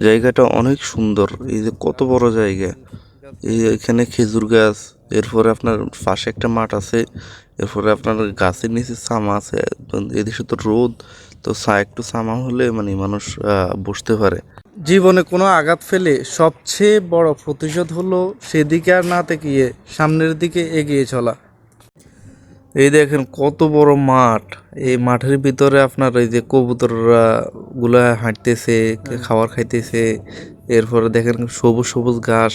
জায়গাটা অনেক সুন্দর। এই যে কত বড় জায়গা, এখানে খেজুর গাছ, এরপরে আপনার পাশে একটা মাঠ আছে, এরপরে আপনার গাছের নিচে ছামা আছে। এদেশে তো রোদ, তো একটু ছামা হলে মানে মানুষ বসতে পারে। জীবনে কোনো আঘাত ফেলে সবচেয়ে বড় প্রতিশোধ হলো সেদিকে আর না তাকিয়ে সামনের দিকে এগিয়ে চলা। এই দেখেন কত বড় মাঠ। এই মাঠের ভিতরে আপনার এই যে কবুতররা গুলা হাঁটতেছে, খাবার খাইতেছে। এরপরে দেখেন সবুজ সবুজ ঘাস,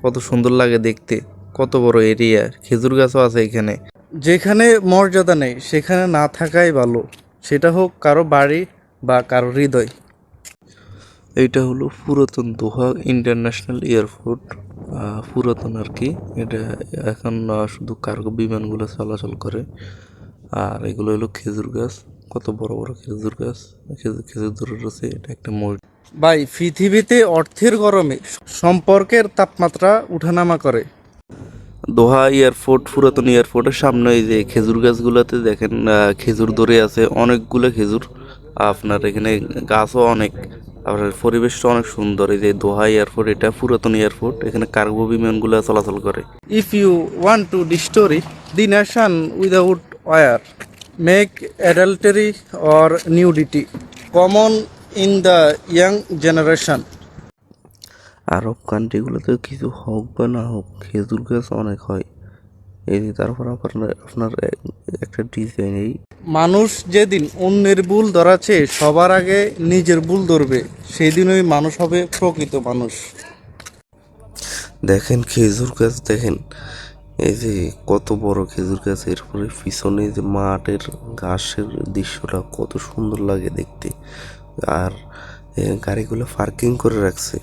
কত সুন্দর লাগে দেখতে। কত বড় এরিয়া, খেজুর গাছও আছে এখানে। যেখানে মর্যাদা নেই সেখানে না থাকাই ভালো, সেটা হোক কারো বাড়ি বা কারো হৃদয়। এইটা হলো পুরাতন দোহা ইন্টারন্যাশনাল এয়ারপোর্ট। পুরাতন আর কি এটা। এখন শুধু কার্গো বিমানগুলো চলাচল করে। আর এগুলো হলো খেজুর গাছ, কত বড় বড় খেজুর গাছ। খেজুর ধরে রয়েছে। এটা একটা মসজিদ। ভাই, পৃথিবীতে অর্থের গরমে সম্পর্কের তাপমাত্রা উঠানামা করে। দোহা এয়ারপোর্ট, পুরাতন এয়ারপোর্টের সামনে এই যে খেজুর গাছগুলোতে দেখেন খেজুর ধরে আছে অনেকগুলো খেজুর। আপনার এখানে গাছও অনেক। আপনার পরিবেশটা অনেক সুন্দর। এই যে দোহা এয়ারপোর্ট, এটা পুরাতন এয়ারপোর্ট, এখানে কার্গো বিমানগুলো চলাচল করে। If you want to destroy the nation without war, make adultery or nudity common in the young generation. আরব কান্ট্রিগুলোতে কিছু হোক বা না হোক, খেজুর গাছ অনেক হয়। এই যে তারপর আপনার একটা ডিজাইন। এই মানুষ যেদিন অন্যের ভুল ধরাছে সবার আগে নিজের ভুল ধরবে, সেদিন ওই মানুষ হবে প্রকৃত মানুষ। দেখেন খেজুর গাছ, দেখেন এই যে কত বড় খেজুর গাছ। এরপরে পিছনে যে মাঠের ঘাসের দৃশ্যটা কত সুন্দর লাগে দেখতে। আর গাড়িগুলো পার্কিং করে রাখছে।